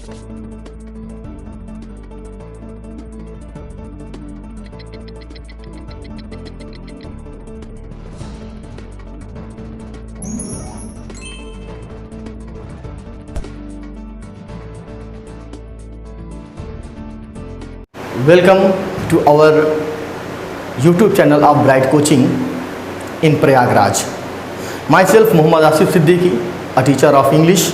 Welcome to our YouTube channel of Bright Coaching in Prayagraj. Myself Mohammad Asif Siddiqui, a teacher of English.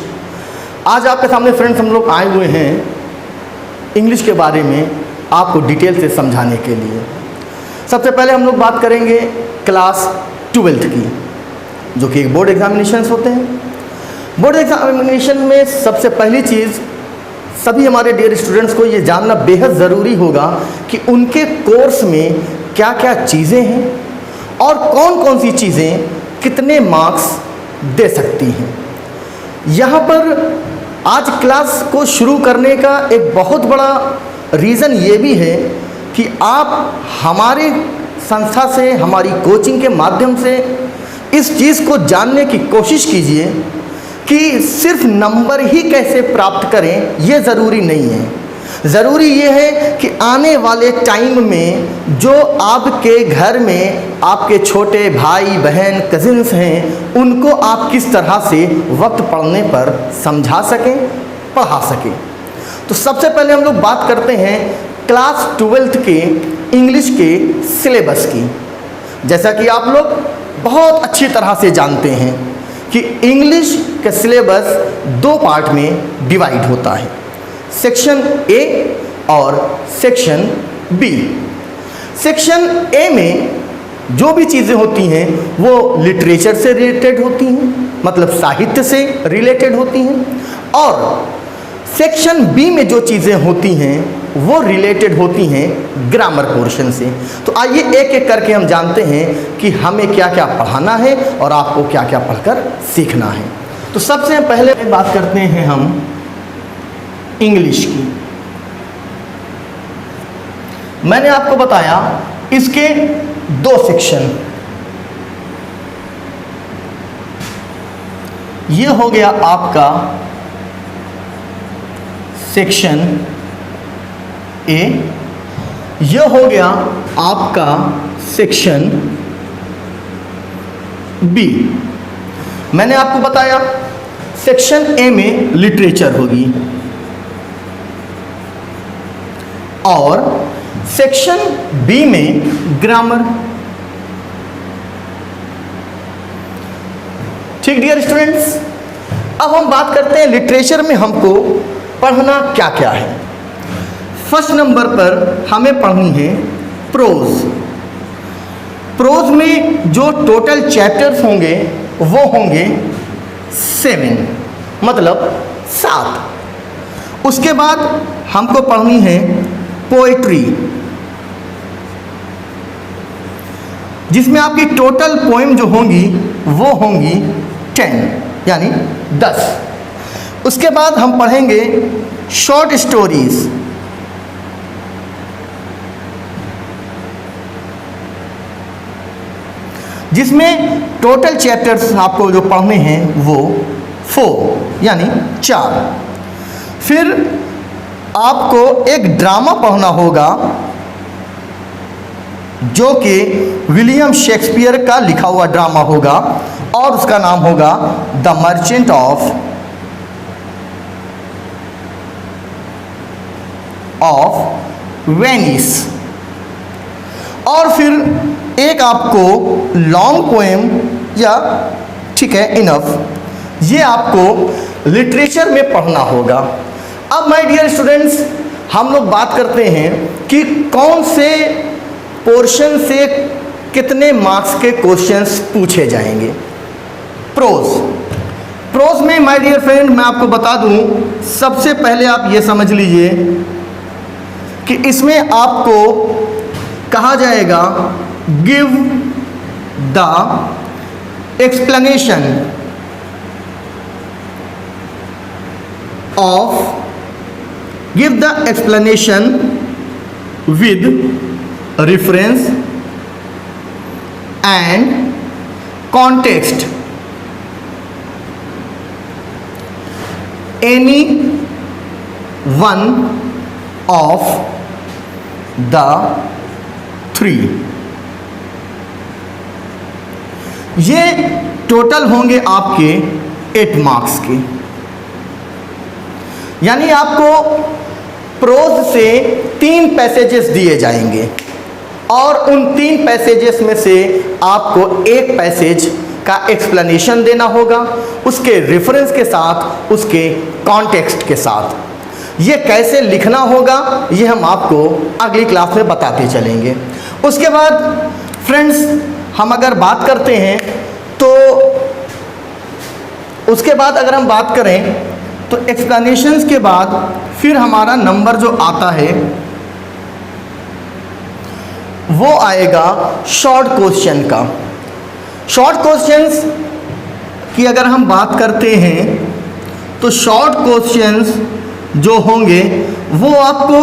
आज आपके सामने friends हम लोग आए हुए हैं इंग्लिश के बारे में आपको डिटेल से समझाने के लिए। सबसे पहले हम लोग बात करेंगे क्लास 12th की, जो कि एक बोर्ड एग्जामिनेशंस होते हैं। बोर्ड एग्जामिनेशन में सबसे पहली चीज़ सभी हमारे डियर स्टूडेंट्स को ये जानना बेहद ज़रूरी होगा कि उनके कोर्स में क्या क्या चीज़ें हैं और कौन कौन सी चीज़ें कितने मार्क्स दे सकती हैं। यहाँ पर आज क्लास को शुरू करने का एक बहुत बड़ा रीज़न ये भी है कि आप हमारे संस्था से, हमारी कोचिंग के माध्यम से इस चीज़ को जानने की कोशिश कीजिए कि सिर्फ नंबर ही कैसे प्राप्त करें ये ज़रूरी नहीं है। ज़रूरी ये है कि आने वाले टाइम में जो आपके घर में आपके छोटे भाई बहन कजिन्स हैं, उनको आप किस तरह से वक्त पढ़ने पर समझा सकें, पढ़ा सकें। तो सबसे पहले हम लोग बात करते हैं क्लास 12th के इंग्लिश के सिलेबस की। जैसा कि आप लोग बहुत अच्छी तरह से जानते हैं कि इंग्लिश का सिलेबस दो पार्ट में डिवाइड होता है, सेक्शन ए और सेक्शन बी। सेक्शन ए में जो भी चीज़ें होती हैं वो लिटरेचर से रिलेटेड होती हैं, मतलब साहित्य से रिलेटेड होती हैं, और सेक्शन बी में जो चीज़ें होती हैं वो रिलेटेड होती हैं ग्रामर पोर्शन से। तो आइए एक एक करके हम जानते हैं कि हमें क्या क्या पढ़ाना है और आपको क्या क्या पढ़कर सीखना है। तो सबसे पहले बात करते हैं हम इंग्लिश की। मैंने आपको बताया इसके दो सेक्शन, ये हो गया आपका सेक्शन ए, यह हो गया आपका सेक्शन बी। मैंने आपको बताया सेक्शन ए में लिटरेचर होगी और सेक्शन बी में ग्रामर। ठीक डियर स्टूडेंट्स, अब हम बात करते हैं लिटरेचर में हमको पढ़ना क्या क्या है। फर्स्ट नंबर पर हमें पढ़नी है प्रोज। प्रोज में जो टोटल चैप्टर्स होंगे वो होंगे 7, मतलब 7। उसके बाद हमको पढ़नी है पोएट्री, जिसमें आपकी टोटल पोएम जो होंगी वो होंगी 10, यानी 10। उसके बाद हम पढ़ेंगे शॉर्ट स्टोरीज, जिसमें टोटल चैप्टर्स आपको जो पढ़ने हैं वो 4, यानी 4। फिर आपको एक ड्रामा पढ़ना होगा जो कि विलियम शेक्सपियर का लिखा हुआ ड्रामा होगा और उसका नाम होगा द मर्चेंट ऑफ वेनिस। और फिर एक आपको लॉन्ग पोएम, या ठीक है इनफ, ये आपको लिटरेचर में पढ़ना होगा। अब माय डियर स्टूडेंट्स, हम लोग बात करते हैं कि कौन से पोर्शन से कितने मार्क्स के क्वेश्चंस पूछे जाएंगे। प्रोज में माय डियर फ्रेंड मैं आपको बता दूं, सबसे पहले आप ये समझ लीजिए कि इसमें आपको कहा जाएगा give the explanation with reference and context any one of the three. ये टोटल होंगे आपके 8 मार्क्स के, यानी आपको प्रोज से 3 पैसेजेस दिए जाएंगे और उन 3 पैसेजेस में से आपको एक पैसेज का एक्सप्लेनेशन देना होगा, उसके रेफरेंस के साथ, उसके कॉन्टेक्स्ट के साथ। ये कैसे लिखना होगा ये हम आपको अगली क्लास में बताते चलेंगे। उसके बाद फ्रेंड्स हम अगर बात करते हैं तो उसके बाद अगर हम बात करें तो एक्सप्लेनेशंस के बाद फिर हमारा नंबर जो आता है वो आएगा शॉर्ट क्वेश्चन का। शॉर्ट क्वेश्चंस की अगर हम बात करते हैं तो शॉर्ट क्वेश्चंस जो होंगे वो आपको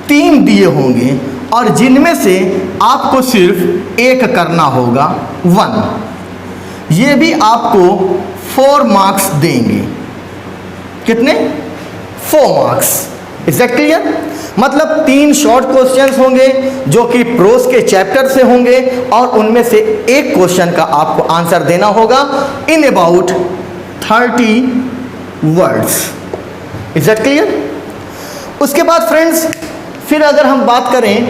3 दिए होंगे और जिनमें से आपको सिर्फ एक करना होगा 1। ये भी आपको 4 मार्क्स देंगे। कितने? 4 मार्क्स। Is that clear? मतलब 3 शॉर्ट क्वेश्चंस होंगे जो कि प्रोज के चैप्टर से होंगे और उनमें से एक क्वेश्चन का आपको आंसर देना होगा in about 30 words. Is that clear? उसके बाद फ्रेंड्स फिर अगर हम बात करें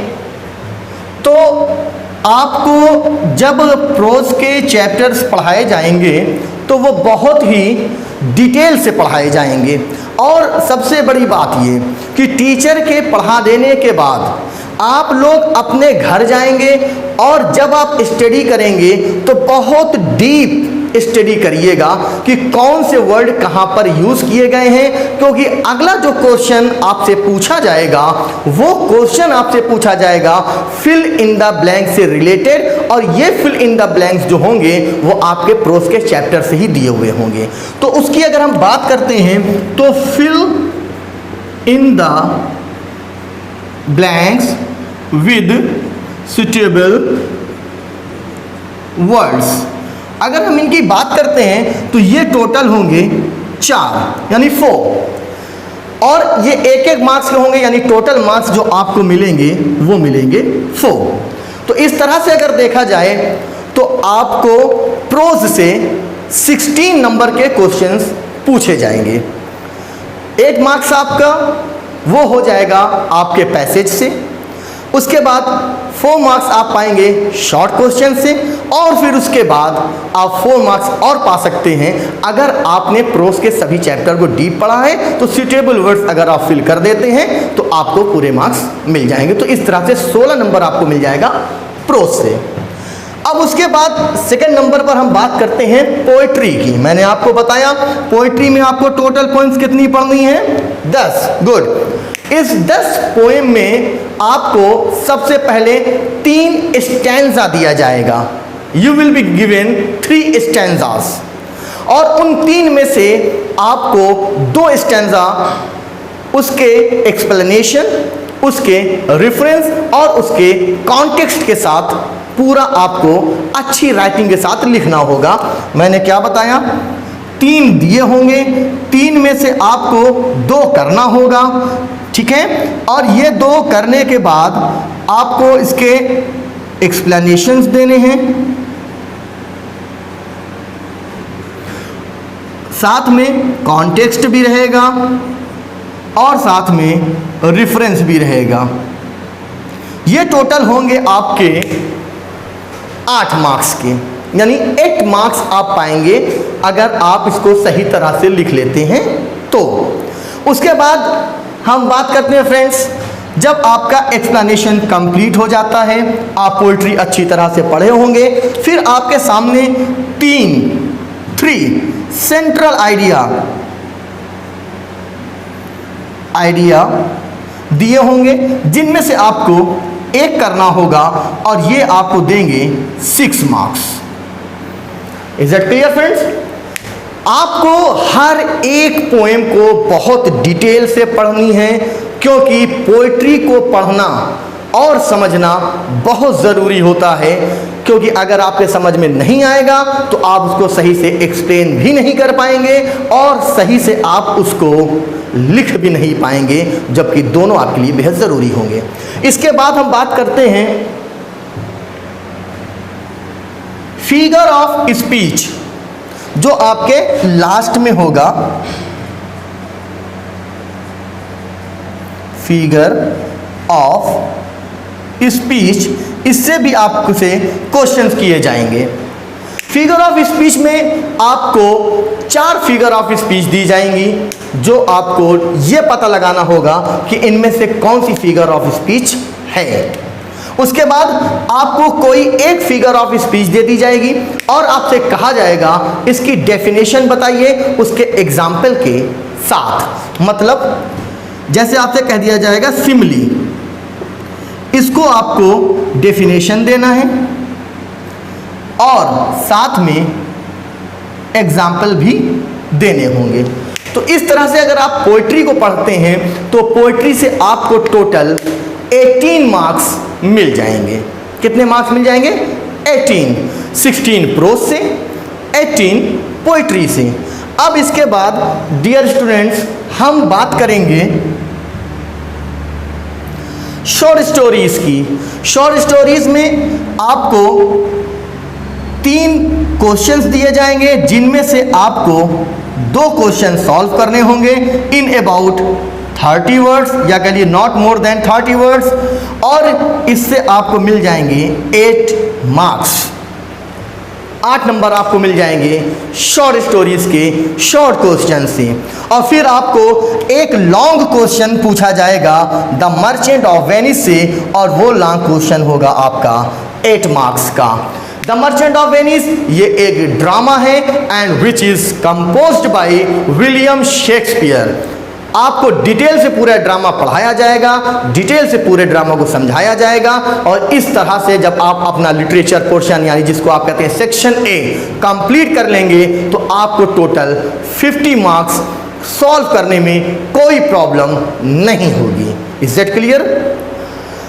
तो आपको जब प्रोज के चैप्टर्स पढ़ाए जाएंगे तो वो बहुत ही डिटेल से पढ़ाए जाएंगे और सबसे बड़ी बात ये कि टीचर के पढ़ा देने के बाद आप लोग अपने घर जाएंगे और जब आप स्टडी करेंगे तो बहुत डीप स्टडी करिएगा कि कौन से वर्ड कहाँ पर यूज़ किए गए हैं, क्योंकि अगला जो क्वेश्चन आपसे पूछा जाएगा वो क्वेश्चन आपसे पूछा जाएगा फिल इन द ब्लैंक से रिलेटेड, और ये फिल इन द ब्लैंक्स जो होंगे वो आपके प्रोज के चैप्टर से ही दिए हुए होंगे। तो उसकी अगर हम बात करते हैं तो fill in the blanks with suitable words. अगर हम इनकी बात करते हैं तो ये टोटल होंगे 4 यानी 4 और ये एक मार्क्स के होंगे, यानी टोटल मार्क्स जो आपको मिलेंगे वो मिलेंगे 4। तो इस तरह से अगर देखा जाए तो आपको प्रोज से 16 नंबर के क्वेश्चंस पूछे जाएंगे। 8 मार्क्स आपका वो हो जाएगा आपके पैसेज से, उसके बाद 4 मार्क्स आप पाएंगे शॉर्ट क्वेश्चन से और फिर उसके बाद आप 4 मार्क्स और पा सकते हैं अगर आपने प्रोज के सभी चैप्टर को डीप पढ़ा है। तो सूटेबल वर्ड्स अगर आप फिल कर देते हैं तो आपको पूरे मार्क्स मिल जाएंगे। तो इस तरह से 16 नंबर आपको मिल जाएगा प्रोज से। अब उसके बाद सेकंड नंबर पर हम बात करते हैं पोएट्री की। मैंने आपको बताया पोएट्री में आपको टोटल पॉइंट्स कितनी पढ़नी है? 10। गुड। इस 10 पोएम में आपको सबसे पहले 3 स्टैंजा दिया जाएगा। You will be given 3 stanzas और उन 3 में से आपको 2 स्टैंजा उसके एक्सप्लेनेशन, उसके रेफरेंस और उसके कॉन्टेक्स्ट के साथ पूरा आपको अच्छी राइटिंग के साथ लिखना होगा। मैंने क्या बताया? 3 दिए होंगे, 3 में से आपको 2 करना होगा, ठीक है। और ये 2 करने के बाद आपको इसके एक्सप्लेनेशंस देने हैं, साथ में कॉन्टेक्स्ट भी रहेगा और साथ में रेफरेंस भी रहेगा। ये टोटल होंगे आपके 8 मार्क्स के, यानी 8 मार्क्स आप पाएंगे अगर आप इसको सही तरह से लिख लेते हैं तो। उसके बाद हम बात करते हैं फ्रेंड्स, जब आपका एक्सप्लेनेशन कंप्लीट हो जाता है, आप पोएट्री अच्छी तरह से पढ़े होंगे, फिर आपके सामने 3 सेंट्रल आइडिया दिए होंगे जिनमें से आपको एक करना होगा और ये आपको देंगे 6 marks. Is that clear friends? आपको हर एक पोएम को बहुत डिटेल से पढ़नी है, क्योंकि पोएट्री को पढ़ना और समझना बहुत ज़रूरी होता है, क्योंकि अगर आपके समझ में नहीं आएगा तो आप उसको सही से एक्सप्लेन भी नहीं कर पाएंगे और सही से आप उसको लिख भी नहीं पाएंगे, जबकि दोनों आपके लिए बेहद ज़रूरी होंगे। इसके बाद हम बात करते हैं फिगर ऑफ स्पीच, जो आपके लास्ट में होगा। फिगर ऑफ स्पीच, इससे भी आपसे क्वेश्चंस किए जाएंगे। फिगर ऑफ स्पीच में आपको 4 फिगर ऑफ स्पीच दी जाएंगी, जो आपको ये पता लगाना होगा कि इनमें से कौन सी फिगर ऑफ स्पीच है। उसके बाद आपको कोई एक फिगर ऑफ स्पीच दे दी जाएगी और आपसे कहा जाएगा इसकी डेफिनेशन बताइए उसके एग्जाम्पल के साथ। मतलब जैसे आपसे कह दिया जाएगा सिमिली, इसको आपको डेफिनेशन देना है और साथ में एग्जाम्पल भी देने होंगे। तो इस तरह से अगर आप पोइट्री को पढ़ते हैं तो पोइट्री से आपको टोटल 18 मार्क्स मिल जाएंगे। कितने मार्क्स मिल जाएंगे? 18। 16 प्रोज से, 18 पोइट्री से। अब इसके बाद डियर स्टूडेंट्स हम बात करेंगे शॉर्ट स्टोरीज की। शॉर्ट स्टोरीज में आपको 3 क्वेश्चंस दिए जाएंगे, जिनमें से आपको 2 क्वेश्चन सॉल्व करने होंगे इन अबाउट 30 वर्ड्स, या कह लीजिए नॉट मोर देन 30 वर्ड्स, और इससे आपको मिल जाएंगे 8 मार्क्स। 8 नंबर आपको मिल जाएंगे शॉर्ट स्टोरीज के शॉर्ट क्वेश्चन से। और फिर आपको एक लॉन्ग क्वेश्चन पूछा जाएगा द मर्चेंट ऑफ वेनिस से, और वो लॉन्ग क्वेश्चन होगा आपका 8 मार्क्स का। द मर्चेंट ऑफ वेनिस ये एक ड्रामा है and which is composed by William Shakespeare. आपको डिटेल से पूरा ड्रामा पढ़ाया जाएगा, डिटेल से पूरे ड्रामा को समझाया जाएगा, और इस तरह से जब आप अपना लिटरेचर पोर्शन यानी जिसको आप कहते हैं सेक्शन ए कंप्लीट कर लेंगे तो आपको टोटल 50 मार्क्स सॉल्व करने में कोई प्रॉब्लम नहीं होगी। Is that clear?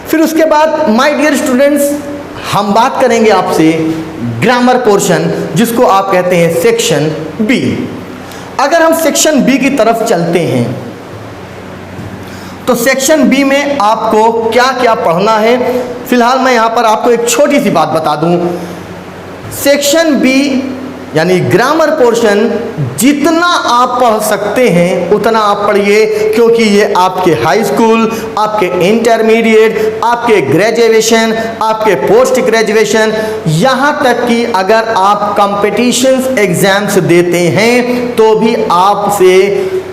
फिर उसके बाद माय डियर स्टूडेंट्स हम बात करेंगे आपसे ग्रामर पोर्शन, जिसको आप कहते हैं सेक्शन बी। अगर हम सेक्शन बी की तरफ चलते हैं तो सेक्शन बी में आपको क्या क्या पढ़ना है, फिलहाल मैं यहाँ पर आपको एक छोटी सी बात बता दूँ। सेक्शन बी यानी ग्रामर पोर्शन जितना आप पढ़ सकते हैं उतना आप पढ़िए, क्योंकि ये आपके हाई स्कूल, आपके इंटरमीडिएट, आपके ग्रेजुएशन, आपके पोस्ट ग्रेजुएशन, यहाँ तक कि अगर आप कंपटीशंस एग्जाम्स देते हैं तो भी आपसे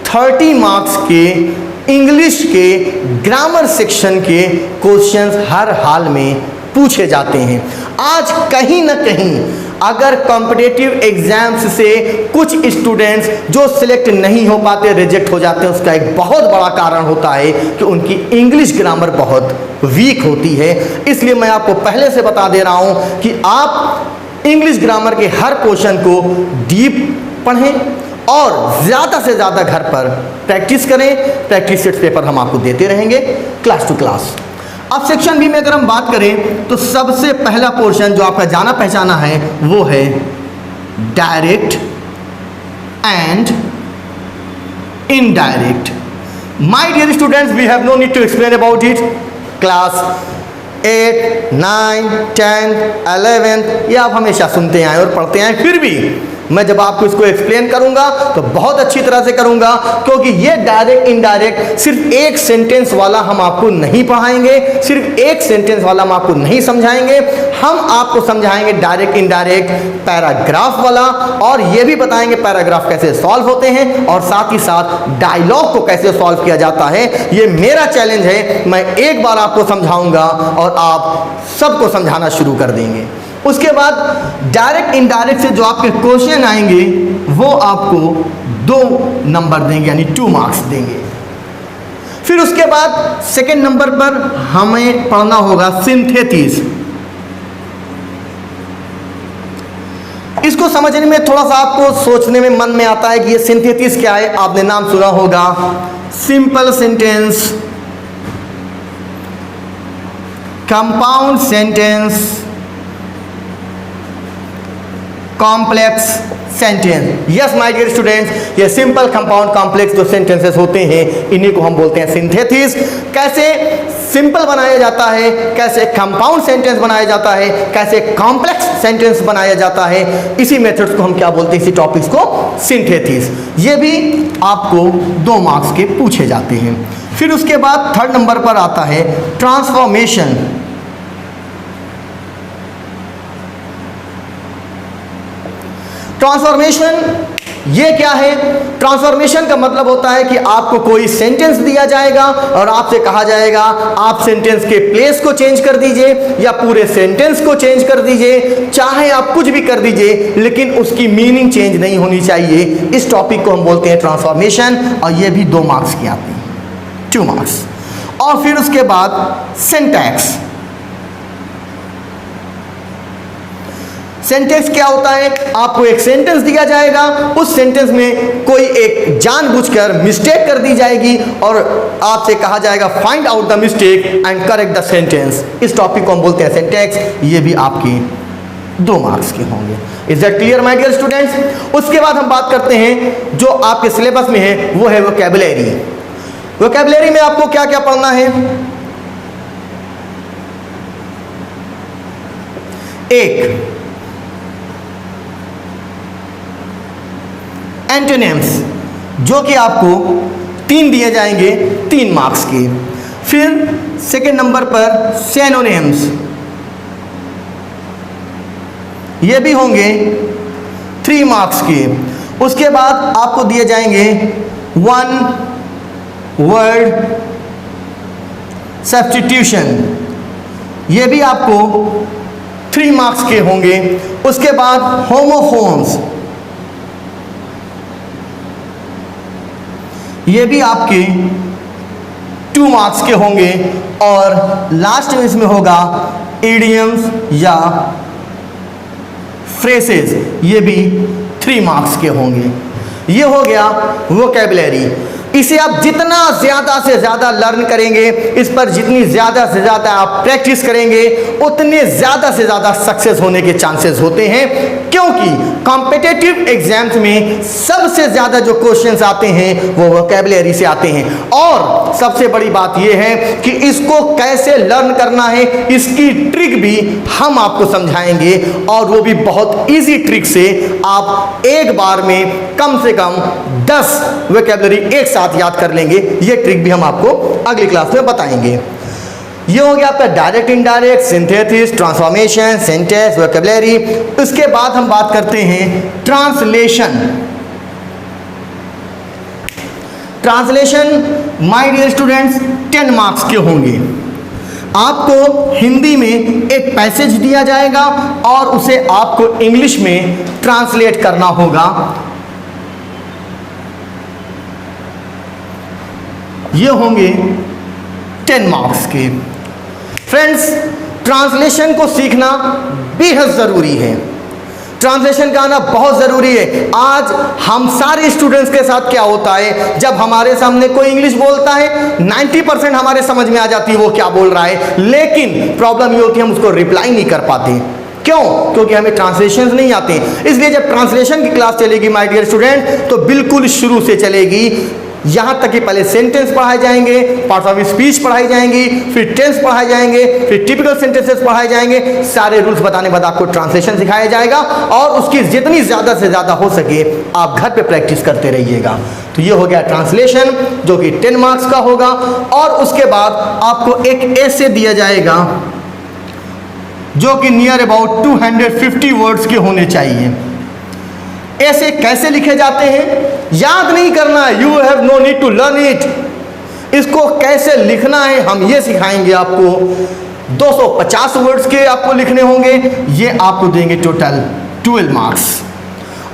30 मार्क्स के इंग्लिश के ग्रामर सेक्शन के क्वेश्चंस हर हाल में पूछे जाते हैं। आज कहीं ना कहीं अगर कॉम्पिटिटिव एग्जाम्स से कुछ स्टूडेंट्स जो सिलेक्ट नहीं हो पाते, रिजेक्ट हो जाते हैं, उसका एक बहुत बड़ा कारण होता है कि उनकी इंग्लिश ग्रामर बहुत वीक होती है। इसलिए मैं आपको पहले से बता दे रहा हूं कि आप इंग्लिश ग्रामर के हर क्वेश्चन को डीप पढ़ें और ज़्यादा से ज़्यादा घर पर प्रैक्टिस करें। प्रैक्टिस सेट पेपर हम आपको देते रहेंगे क्लास टू क्लास। अब सेक्शन बी में अगर हम बात करें तो सबसे पहला पोर्शन जो आपका जाना पहचाना है वो है direct and indirect. My dear students, we have no need to explain about it. Class 8, 9, 10, 11 ये आप हमेशा सुनते आए और पढ़ते आए, फिर भी मैं जब आपको इसको एक्सप्लेन करूंगा तो बहुत अच्छी तरह से करूंगा, क्योंकि ये डायरेक्ट इनडायरेक्ट सिर्फ एक सेंटेंस वाला हम आपको नहीं पढ़ाएंगे, सिर्फ एक सेंटेंस वाला हम आपको नहीं समझाएंगे। हम आपको समझाएंगे डायरेक्ट इनडायरेक्ट पैराग्राफ वाला, और ये भी बताएंगे पैराग्राफ कैसे सॉल्व होते हैं, और साथ ही साथ डायलॉग को कैसे सॉल्व किया जाता है। ये मेरा चैलेंज है, मैं एक बार आपको समझाऊंगा और आप सबको समझाना शुरू कर देंगे। उसके बाद डायरेक्ट इनडायरेक्ट से जो आपके क्वेश्चन आएंगे वो आपको 2 नंबर देंगे, यानी 2 मार्क्स देंगे। फिर उसके बाद सेकंड नंबर पर हमें पढ़ना होगा सिंथेसिस। इसको समझने में थोड़ा सा आपको सोचने में मन में आता है कि ये सिंथेसिस क्या है। आपने नाम सुना होगा simple sentence, compound sentence, complex sentence. Yes my dear students, ये सिंपल कंपाउंड कॉम्प्लेक्स जो सेंटेंसेस होते हैं इन्हीं को हम बोलते हैं सिंथेसिस। कैसे सिंपल बनाया जाता है, कैसे कंपाउंड सेंटेंस बनाया जाता है, कैसे कॉम्प्लेक्स सेंटेंस बनाया जाता है, इसी मेथड्स को हम क्या बोलते हैं, इसी टॉपिक्स को सिंथेसिस। ये भी आपको 2 मार्क्स के पूछे जाते हैं। फिर उसके बाद 3rd नंबर पर आता है ट्रांसफॉर्मेशन। ट्रांसफॉर्मेशन ये क्या है? ट्रांसफॉर्मेशन का मतलब होता है कि आपको कोई सेंटेंस दिया जाएगा और आपसे कहा जाएगा आप सेंटेंस के प्लेस को चेंज कर दीजिए या पूरे सेंटेंस को चेंज कर दीजिए, चाहे आप कुछ भी कर दीजिए लेकिन उसकी मीनिंग चेंज नहीं होनी चाहिए। इस टॉपिक को हम बोलते हैं ट्रांसफॉर्मेशन और ये भी 2 मार्क्स की आती है, 2 मार्क्स। और फिर उसके बाद सिंटैक्स। सेंटेंस क्या होता है? आपको एक सेंटेंस दिया जाएगा, उस सेंटेंस में कोई एक जानबूझकर मिस्टेक कर दी जाएगी और आपसे कहा जाएगा find out the mistake and correct the sentence. इस टॉपिक को हम बोलते हैं सिंटैक्स। ये भी आपके 2 मार्क्स के होंगे। Is that clear my dear students? उसके बाद हम बात करते हैं जो आपके सिलेबस में है, वो है वोकैबुलरी। वोकैबुलरी में आपको क्या क्या पढ़ना है? एक, एंटोनिम्स जो कि आपको 3 दिए जाएंगे 3 मार्क्स के। फिर 2nd नंबर पर सिनोनिम्स, ये भी होंगे 3 मार्क्स के। उसके बाद आपको दिए जाएंगे 1 वर्ड सब्स्टिट्यूशन, ये भी आपको 3 मार्क्स के होंगे। उसके बाद होमोफोन्स, ये भी आपके 2 मार्क्स के होंगे। और लास्ट में इसमें होगा इडियम्स या फ्रेसेस, ये भी 3 मार्क्स के होंगे। ये हो गया वोकैबुलरी। इसे आप जितना ज़्यादा से ज़्यादा लर्न करेंगे, इस पर जितनी ज़्यादा से ज़्यादा आप प्रैक्टिस करेंगे, उतने ज़्यादा से ज़्यादा सक्सेस होने के चांसेस होते हैं। क्योंकि कॉम्पिटिटिव एग्जाम्स में सबसे ज़्यादा जो क्वेश्चंस आते हैं वो वोकैबुलरी से आते हैं। और सबसे बड़ी बात यह है कि इसको कैसे लर्न करना है, इसकी ट्रिक भी हम आपको समझाएंगे और वो भी बहुत ईजी ट्रिक से आप एक बार में कम से कम 10 वोकैबुलरी एक साथ याद कर लेंगे। ये ट्रिक भी हम आपको अगली क्लास में बताएंगे। ये हो गया आपका direct indirect, synthesis, transformation, sentence, vocabulary. उसके बाद हम बात करते हैं translation. Translation my dear students 10 marks के होंगे। आपको हिंदी में एक पैसेज दिया जाएगा और उसे आपको इंग्लिश में ट्रांसलेट करना होगा। ये होंगे 10 मार्क्स के। फ्रेंड्स, ट्रांसलेशन को सीखना बेहद ज़रूरी है। ट्रांसलेशन का आना बहुत ज़रूरी है। आज हम सारे स्टूडेंट्स के साथ क्या होता है, जब हमारे सामने कोई इंग्लिश बोलता है 90% हमारे समझ में आ जाती है वो क्या बोल रहा है, लेकिन प्रॉब्लम ये होती है हम उसको रिप्लाई नहीं कर पाते। क्यों? क्योंकि हमें ट्रांसलेशन नहीं आते। इसलिए जब ट्रांसलेशन की क्लास चलेगी माय डियर स्टूडेंट, तो बिल्कुल शुरू से चलेगी। यहाँ तक कि पहले सेंटेंस पढ़ाए जाएंगे, पार्ट्स ऑफ स्पीच पढ़ाई जाएंगी, फिर टेंस पढ़ाए जाएंगे, फिर टिपिकल सेंटेंसेस पढ़ाए जाएंगे। सारे रूल्स बताने बाद आपको ट्रांसलेशन सिखाया जाएगा और उसकी जितनी ज़्यादा से ज़्यादा हो सके आप घर पे प्रैक्टिस करते रहिएगा। तो ये हो गया ट्रांसलेशन जो कि 10 मार्क्स का होगा। और उसके बाद आपको एक ऐसे दिया जाएगा जो कि नियर अबाउट 250 वर्ड्स के होने चाहिए। ऐसे कैसे लिखे जाते हैं याद नहीं करना है, you have no need to learn it. इसको कैसे लिखना है हम ये सिखाएंगे आपको। 250 वर्ड्स के आपको लिखने होंगे, ये आपको देंगे टोटल 12 मार्क्स।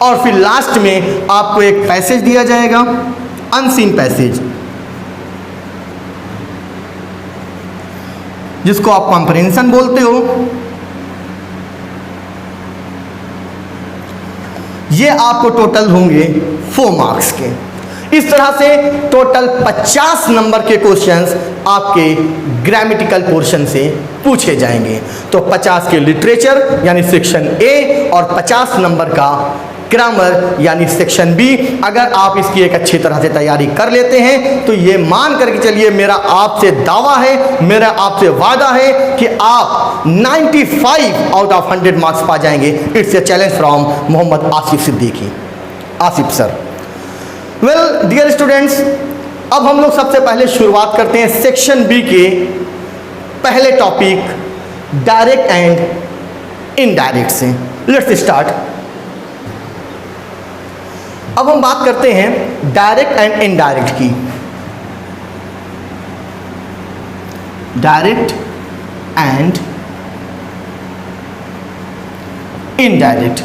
और फिर लास्ट में आपको एक पैसेज दिया जाएगा, अनसीन पैसेज, जिसको आप कॉम्प्रिहेंशन बोलते हो। ये आपको टोटल होंगे 4 मार्क्स के। इस तरह से टोटल 50 नंबर के क्वेश्चंस आपके ग्रामेटिकल पोर्शन से पूछे जाएंगे। तो 50 के लिटरेचर यानी सेक्शन ए और 50 नंबर का ग्रामर यानी सेक्शन बी। अगर आप इसकी एक अच्छी तरह से तैयारी कर लेते हैं तो ये मान करके चलिए, मेरा आपसे दावा है, मेरा आपसे वादा है कि आप 95 आउट ऑफ 100 मार्क्स पा जाएंगे। It's a challenge from Mohammad Asif Siddiqui. Asif sir. Well dear students, अब हम लोग सबसे पहले शुरुआत करते हैं सेक्शन बी के पहले टॉपिक डायरेक्ट एंड इनडायरेक्ट से। Let's start. अब हम बात करते हैं डायरेक्ट एंड इनडायरेक्ट की। Direct and indirect.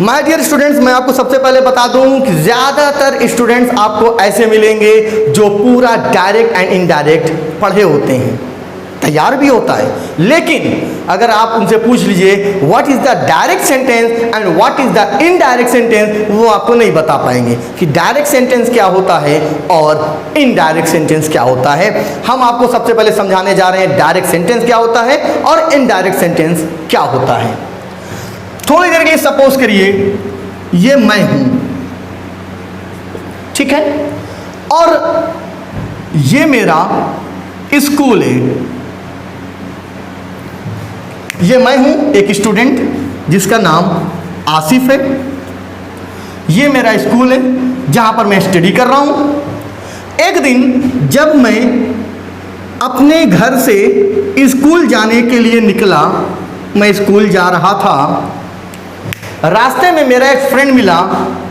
My dear students, मैं आपको सबसे पहले बता दूं कि ज़्यादातर स्टूडेंट्स आपको ऐसे मिलेंगे जो पूरा डायरेक्ट एंड इनडायरेक्ट पढ़े होते हैं, तैयार भी होता है, लेकिन अगर आप उनसे पूछ लीजिए what is the direct sentence and what is the indirect sentence, वो आपको नहीं बता पाएंगे कि डायरेक्ट सेंटेंस क्या होता है और इनडायरेक्ट सेंटेंस क्या होता है। हम आपको सबसे पहले समझाने जा रहे हैं डायरेक्ट सेंटेंस क्या होता है और इनडायरेक्ट सेंटेंस क्या होता है। थोड़ी देर के लिए सपोज करिए ये मैं हूं, ठीक है, और ये मेरा स्कूल है। ये मैं हूं एक स्टूडेंट जिसका नाम आसिफ है। ये मेरा स्कूल है जहां पर मैं स्टडी कर रहा हूं। एक दिन जब मैं अपने घर से स्कूल जाने के लिए निकला, मैं स्कूल जा रहा था, रास्ते में मेरा एक फ्रेंड मिला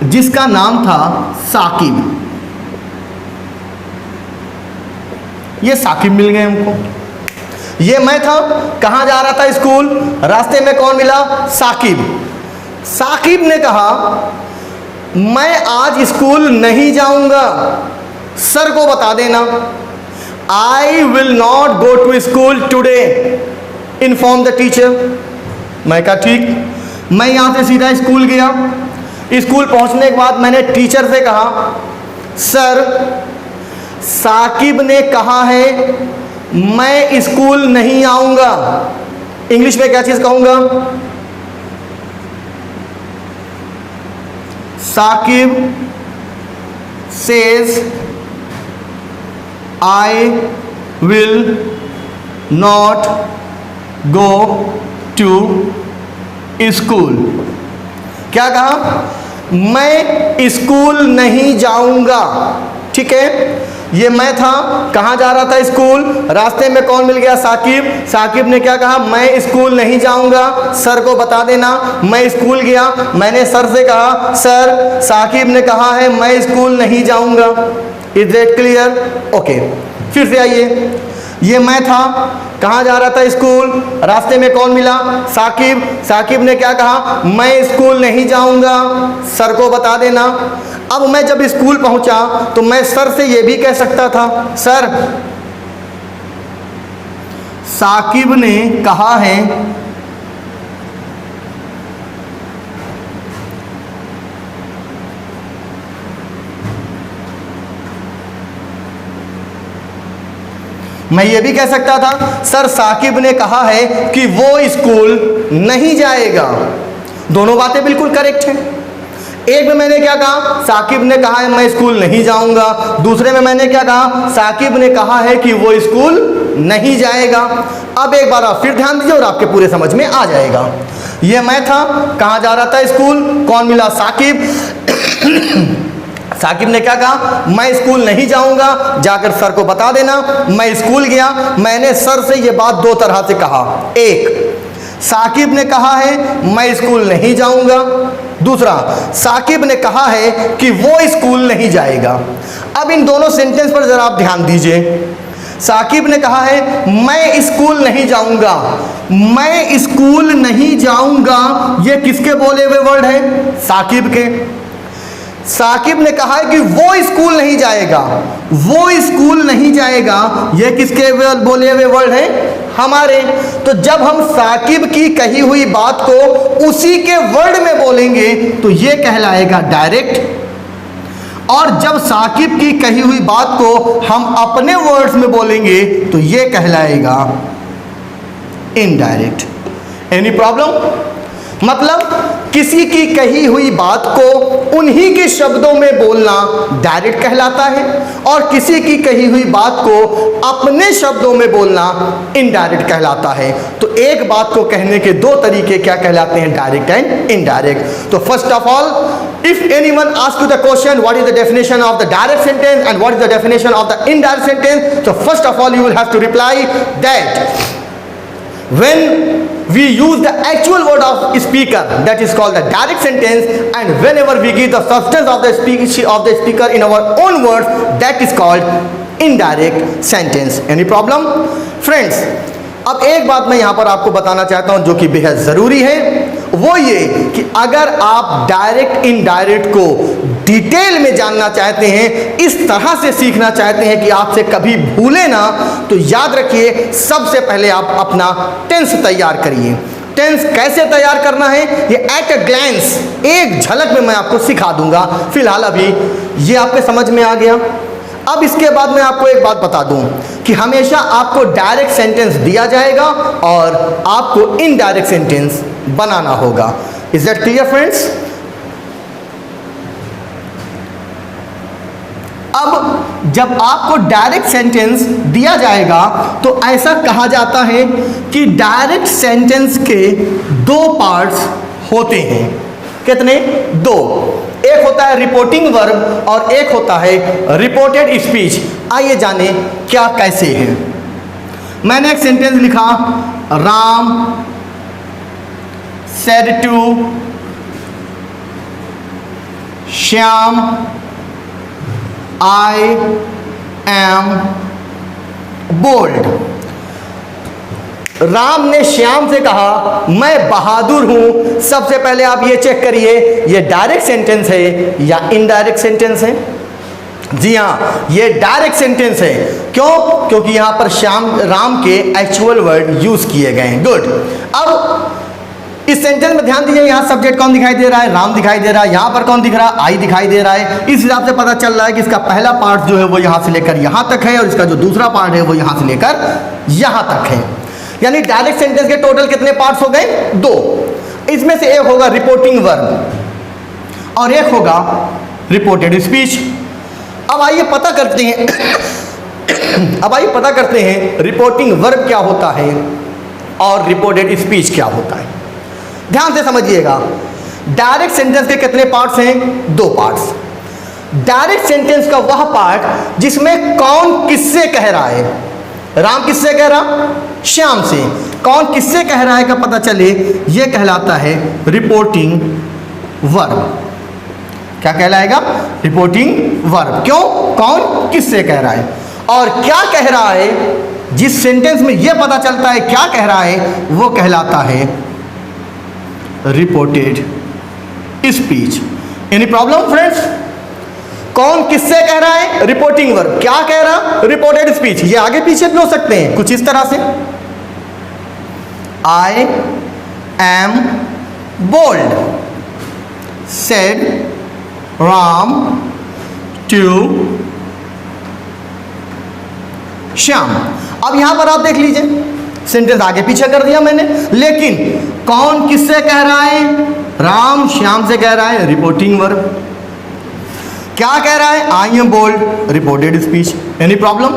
जिसका नाम था साकिब। ये साकिब मिल गए हमको। ये मैं था, कहाँ जा रहा था स्कूल, रास्ते में कौन मिला, साकिब। साकिब ने कहा मैं आज स्कूल नहीं जाऊंगा, सर को बता देना। I will not go to school today, inform the teacher. मैं कहा ठीक। मैं यहाँ से सीधा स्कूल गया। स्कूल पहुँचने के बाद मैंने टीचर से कहा सर, साकिब ने कहा है मैं स्कूल नहीं आऊंगा। इंग्लिश में क्या चीज कहूंगा, Saqib says I will not go to school. क्या कहा, मैं स्कूल नहीं जाऊंगा, ठीक है। ये मैं था, कहाँ जा रहा था स्कूल, रास्ते में कौन मिल गया, साकिब। साकिब ने क्या कहा, मैं स्कूल नहीं जाऊंगा, सर को बता देना। मैं स्कूल गया, मैंने सर से कहा सर, साकिब ने कहा है मैं स्कूल नहीं जाऊंगा। Is that clear? ओके, फिर से आइए। ये मैं था, कहाँ जा रहा था स्कूल, रास्ते में कौन मिला, साकिब। साकिब ने क्या कहा, मैं स्कूल नहीं जाऊंगा, सर को बता देना। अब मैं जब स्कूल पहुंचा तो मैं सर से ये भी कह सकता था सर, साकिब ने कहा है मैं ये भी कह सकता था सर, साकिब ने कहा है कि वो स्कूल नहीं जाएगा। दोनों बातें बिल्कुल करेक्ट हैं। एक में मैंने क्या कहा, साकिब ने कहा है मैं स्कूल नहीं जाऊंगा। दूसरे में मैंने क्या कहा, साकिब ने कहा है कि वो स्कूल नहीं जाएगा। अब एक बार आप फिर ध्यान दीजिए और आपके पूरे समझ में आ जाएगा। ये मैं था, कहाँ जा रहा था स्कूल, कौन मिला, साकिब। साकिब ने क्या कहा, मैं स्कूल नहीं जाऊंगा, जाकर सर को बता देना। मैं स्कूल गया, मैंने सर से ये बात दो तरह से कहा। एक, साकिब ने कहा है मैं स्कूल नहीं जाऊंगा। दूसरा, साकिब ने कहा है कि वो स्कूल नहीं जाएगा। अब इन दोनों सेंटेंस पर जरा आप ध्यान दीजिए। साकिब ने कहा है मैं स्कूल नहीं जाऊंगा, मैं स्कूल नहीं जाऊंगा, ये किसके बोले हुए वर्ड है, साकिब के। साकिब ने कहा है कि वो स्कूल नहीं जाएगा, वो स्कूल नहीं जाएगा, ये किसके बोले हुए वर्ड है, हमारे। तो जब हम साकिब की कही हुई बात को उसी के वर्ड में बोलेंगे तो ये कहलाएगा डायरेक्ट। और जब साकिब की कही हुई बात को हम अपने वर्ड्स में बोलेंगे तो ये कहलाएगा इनडायरेक्ट। Any problem? मतलब किसी की कही हुई बात को उन्हीं के शब्दों में बोलना डायरेक्ट कहलाता है और किसी की कही हुई बात को अपने शब्दों में बोलना इनडायरेक्ट कहलाता है। तो एक बात को कहने के दो तरीके क्या कहलाते हैं, डायरेक्ट एंड इनडायरेक्ट। तो first of all, if anyone asks you the question what is the definition of the direct sentence and what is the definition of the indirect sentence, so first of all you will have to reply that when we use the actual word of speaker, that is called the direct sentence, and whenever we give the substance of the speaker in our own words, that is called indirect sentence. Any problem friends? अब एक बात मैं यहाँ पर आपको बताना चाहता हूँ जो कि बेहद ज़रूरी है, वो ये कि अगर आप डायरेक्ट इनडायरेक्ट को डिटेल में जानना चाहते हैं, इस तरह से सीखना चाहते हैं कि आपसे कभी भूले ना, तो याद रखिए सबसे पहले आप अपना टेंस तैयार करिए। टेंस कैसे तैयार करना है ये एट अ ग्लैंस, एक झलक में मैं आपको सिखा दूंगा। फिलहाल अभी ये आपके समझ में आ गया। अब इसके बाद मैं आपको एक बात बता दूं कि हमेशा आपको डायरेक्ट सेंटेंस दिया जाएगा और आपको इनडायरेक्ट सेंटेंस बनाना होगा। Is that clear friends? अब जब आपको डायरेक्ट सेंटेंस दिया जाएगा तो ऐसा कहा जाता है कि डायरेक्ट सेंटेंस के दो पार्ट्स होते हैं। कितने? दो। एक होता है रिपोर्टिंग वर्ब और एक होता है रिपोर्टेड स्पीच। आइए जाने क्या कैसे है। मैंने एक सेंटेंस लिखा, Ram said to Shyam I am bold. Ram ने श्याम से कहा मैं बहादुर हूं। सबसे पहले आप ये चेक करिए ये डायरेक्ट सेंटेंस है या इनडायरेक्ट सेंटेंस है। जी हाँ, ये डायरेक्ट सेंटेंस है। क्यों? क्योंकि यहां पर राम के एक्चुअल वर्ड यूज किए गए हैं। गुड। अब इस सेंटेंस में ध्यान दीजिए, यहां सब्जेक्ट कौन दिखाई दे रहा है? राम दिखाई दे रहा है। यहां पर कौन दिख रहा है? आई दिखाई दे रहा है। इस हिसाब से पता चल रहा है कि इसका पहला पार्ट जो है वो यहां से लेकर यहां तक है और इसका जो दूसरा पार्ट है वो यहां से लेकर यहां तक है। यानी डायरेक्ट सेंटेंस के टोटल कितने पार्ट्स हो गए? दो। इसमें से एक होगा रिपोर्टिंग वर्ब और एक होगा रिपोर्टेड स्पीच। अब आइए पता करते हैं रिपोर्टिंग वर्ब क्या होता है और रिपोर्टेड स्पीच क्या होता है। ध्यान से समझिएगा। डायरेक्ट सेंटेंस के कितने पार्ट्स हैं? दो पार्ट्स। डायरेक्ट सेंटेंस का वह पार्ट जिसमें कौन किससे कह रहा है। राम किससे कह रहा? श्याम से। कौन किससे कह रहा है का पता चले, यह कहलाता है रिपोर्टिंग वर्ब। क्या कहलाएगा? Reporting verb. क्यों? कौन किससे कह रहा है और क्या कह रहा है, जिस सेंटेंस में यह पता चलता है क्या कह रहा है वो कहलाता है reported speech. Any problem friends? कौन किससे कह रहा है? Reporting verb. क्या कह रहा? Reported speech. ये आगे पीछे भी हो सकते हैं कुछ इस तरह से, I am bold said Ram to Shyam. अब यहां पर आप देख लीजिए सेंटेंस आगे पीछे कर दिया मैंने, लेकिन कौन किससे कह रहा है? राम श्याम से कह रहा है, रिपोर्टिंग वर्ब। क्या कह रहा है? I am bold, reported speech. Any problem?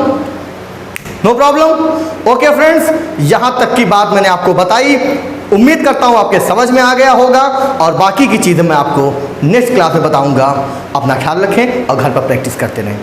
No problem. Okay friends, यहां तक की बात मैंने आपको बताई। उम्मीद करता हूं आपके समझ में आ गया होगा और बाकी की चीजें मैं आपको नेक्स्ट क्लास में बताऊंगा। अपना ख्याल रखें और घर पर प्रैक्टिस करते रहें।